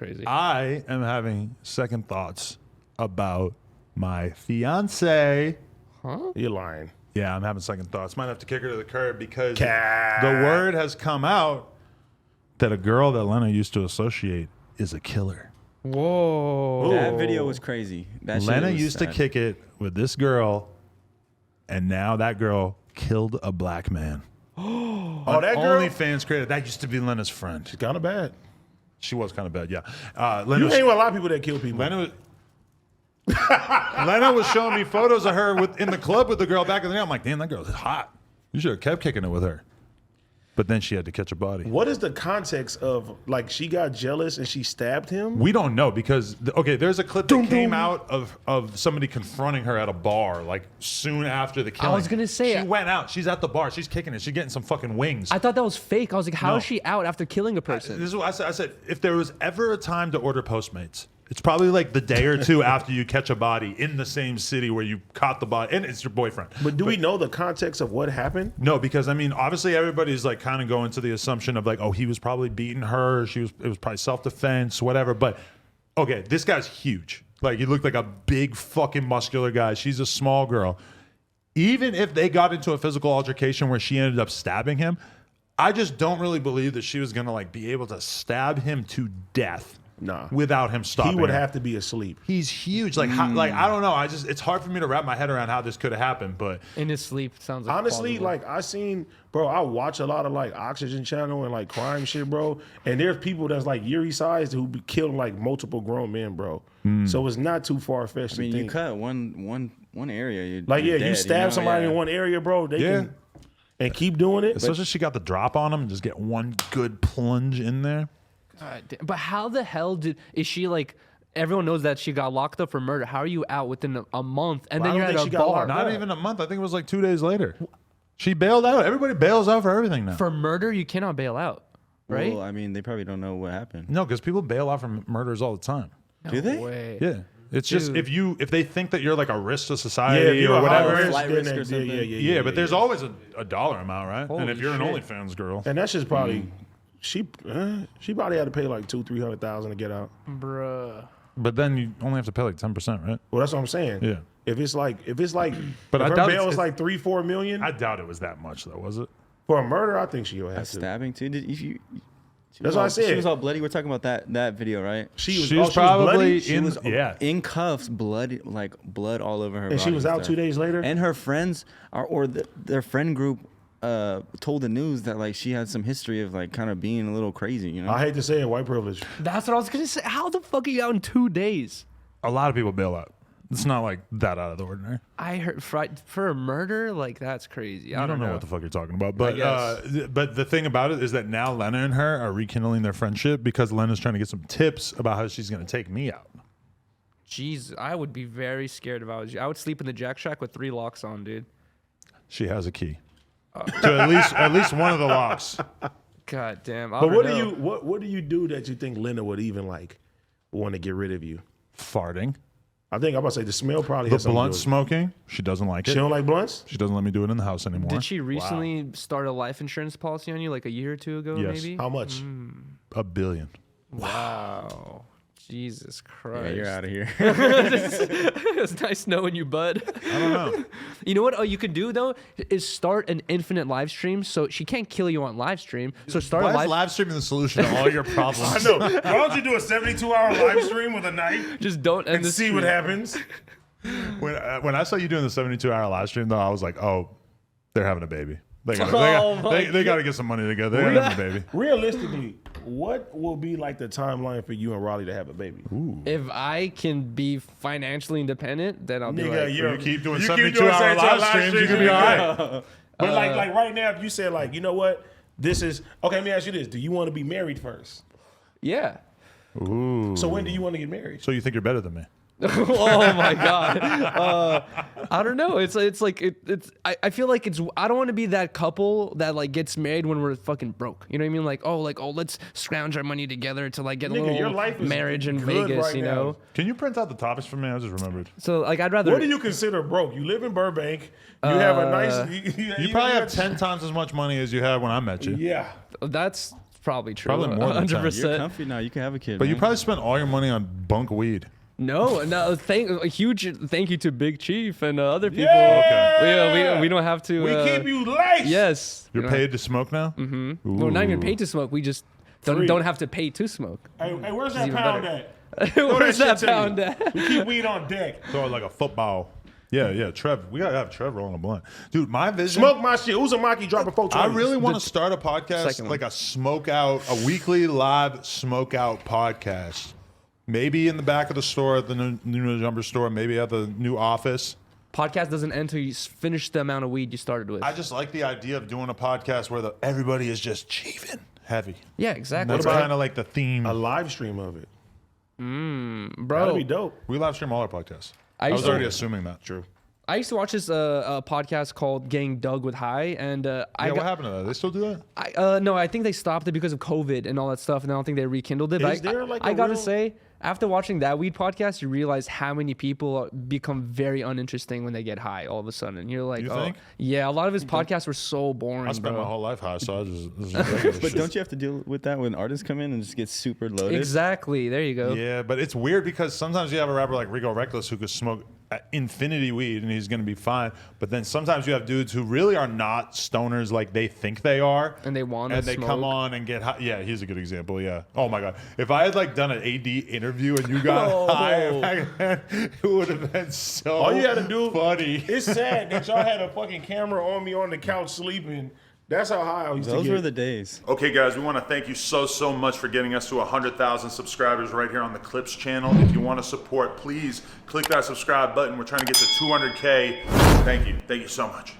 crazy. I am having second thoughts about my fiance. Huh? You're lying. Yeah, I'm having second thoughts. Might have to kick her to the curb because the word has come out that a girl that Lena used to associate is a killer. Whoa. That video was crazy. That shit Lena was used sad. to kick it with this girl, and now that girl killed a black man. Oh, that girl? OnlyFans creator. That used to be Lena's friend. She's kind of bad. She was kind of bad, yeah. You Lena hang with a lot of people that kill people. Lena was showing me photos of her in the club with the girl back in the day. I'm like, damn, that girl is hot. You should have kept kicking it with her. But then she had to catch a body. What is the context of, like, she got jealous and she stabbed him? We don't know because, there's a clip that came out of somebody confronting her at a bar, like, soon after the killing. I was going to say. She went out. She's at the bar. She's kicking it. She's getting some fucking wings. I thought that was fake. I was like, how No. is she out after killing a person? This is what I said. I said, if there was ever a time to order Postmates, it's probably like the day or two after you catch a body in the same city where you caught the body, and it's your boyfriend. But do we know the context of what happened? No, because I mean, obviously everybody's like kind of going to the assumption of like, oh, he was probably beating her. It was probably self-defense, whatever. But okay, this guy's huge. Like, he looked like a big fucking muscular guy. She's a small girl. Even if they got into a physical altercation where she ended up stabbing him, I just don't really believe that she was gonna like be able to stab him to death. Nah. Without him stopping. He would her. have to be asleep. He's huge. Like, I don't know. It's hard for me to wrap my head around how this could have happened. But In his sleep, sounds like Honestly, plausible. I watch a lot of like Oxygen Channel and like crime shit, bro. And there's people that's like Yuri sized who be killing like multiple grown men, bro. So it's not too far fetched. I mean, to you think. cut one area. You're Like, dead, you stab somebody in one area, bro. They Yeah. can and keep doing it. especially she got the drop on him and just get one good plunge in there. God damn. But how the hell is she like? Everyone knows that she got locked up for murder. How are you out within a month and Well, then I you're don't at think a she got bar locked Not up. even a month. I think it was like 2 days later. She bailed out. Everybody bails out for everything now. for murder? You cannot bail out, right? Well, I mean, they probably don't know what happened. No, because people bail out from murders all the time. Do they? No way. Yeah. It's just Dude. if they think that you're like a risk to Yeah, society if you're or a whatever. high risk, Flight then risk or that- something. Yeah, but there's always a dollar amount, right? Holy and if you're an shit. OnlyFans girl, And that's just probably she probably had to pay like $200,000-300,000 to get out. Bruh. but then you only have to pay like 10%, right? Well, that's what I'm saying. Yeah. If it's like, But if I her doubt bail it's- is like 3-4 million I doubt it was that much though, was it? for a murder, I think she'll A have to. stabbing too. That's what I said. She was all bloody. We're talking about that video, right? She was probably bloody, She in was yeah. cuffs, blood all over her. and she body was out stuff. 2 days later. And her friends their friend group told the news that like she had some history of like kind of being a little crazy, you know. I hate to say it, white privilege. That's what I was gonna say. How the fuck are you out in 2 days? A lot of people bail out. It's not like that out of the ordinary. I heard for a murder, like that's crazy. I I don't know what the fuck you're talking about, but but the thing about it is that now Lena and her are rekindling their friendship because Lena's trying to get some tips about how she's going to take me out. Jeez, I would be very scared if I was you. I would sleep in the Jack Shack with 3 locks on, dude. She has a key to at least one of the locks. God damn. I But don't what know. what do you do that you think Lena would even like want to get rid of you? Farting, I think I'm about to say the smell probably the has something to blunt do with smoking. She doesn't like it. She it. don't like blunts? She doesn't let me do it in the house anymore. Did she recently start a life insurance policy on you like a year or two ago, Yes. maybe? How much? $1 billion. Wow. Jesus Christ. Yeah, you're out of here. It's nice knowing you, bud. I don't know. You know what you could do, though, is start an infinite live stream so she can't kill you on live stream. So start Why a is live streaming the solution to all your problems? I know. Why don't you do a 72-hour live stream with a knife Just don't end and the see stream. what happens? When I saw you doing the 72-hour live stream, though, I was like, oh, they're having a baby. They got to get some money together. They're having a baby. Realistically, what will be like the timeline for you and Raleigh to have a baby? If I can be financially independent, then I'll be Nigga, like, you're- You keep doing you keep 72-hour live 72-hour streams, you can be all right. But like right now, if you said like, you know what, this is okay. Let me ask you this: do you want to be married first? yeah. Ooh. So when do you want to get married? So you think you're better than me? Oh my god. I don't know. It's like I feel like I don't want to be that couple that like gets married when we're fucking broke. You know what I mean? Like let's scrounge our money together to like get a Nigga, your little life is marriage in good Vegas. right You now. know. Can you print out the topics for me? I just remembered. So like I'd rather. What do you consider broke? You live in Burbank. You have a nice. You probably have 10 times as much money as you had when I met you. Yeah. That's probably true. Probably more than 10. 100%. You're comfy now. You can have a kid. But you man. probably spent all your money on bunk weed. No, a huge thank you to Big Chief and other people. Yeah! We don't have to. We keep you laced. Yes. You're paid to smoke now? Mm-hmm. We're not even paid to smoke. We just Free. don't have to pay to smoke. Hey, where's that even pound better. at? Where's shit that to me. pound at? We keep weed on deck. Throw it like a football. Yeah, Trev. We gotta have Trev rolling a blunt. Dude, my vision. Smoke my shit. Uzumaki dropping 420. I really want to start a podcast, second one. like a smoke out, a weekly live smoke out podcast. Maybe in the back of the store at the new number store, maybe at the new office. Podcast doesn't end until you finish the amount of weed you started with. I just like the idea of doing a podcast where everybody is just chiefing heavy. Yeah, exactly. That's kind of like the theme. a live stream of it. Bro, That'd be dope. We live stream all our podcasts. I I used was to- already assuming that. True. I used to watch this a podcast called Getting Dug with High, and What happened to that? They still do that? No, I think they stopped it because of COVID and all that stuff, and I don't think they rekindled it. Is But there, like, I a gotta real- say, after watching that weed podcast, you realize how many people become very uninteresting when they get high all of a sudden. You're like, You oh, think? yeah, a lot of his podcasts were so boring, I spent bro. my whole life high, so I just this is regular But shit. don't you have to deal with that when artists come in and just get super loaded? Exactly. There you go. Yeah, but it's weird because sometimes you have a rapper like Rico Reckless who could smoke infinity weed and he's gonna be fine. But then sometimes you have dudes who really are not stoners like they think they are, And they wanna and they come smoke. on and get high. Yeah, he's a good example. Yeah. Oh my god, if I had like done an AD interview and you got high, back then, it would have been so. All you had to do. funny. It's sad that y'all had a fucking camera on me on the couch sleeping. That's how high I used to Those get. were the days. Okay, guys, we want to thank you so much for getting us to 100,000 subscribers right here on the Clips channel. If you want to support, please click that subscribe button. We're trying to get to 200K. Thank you so much.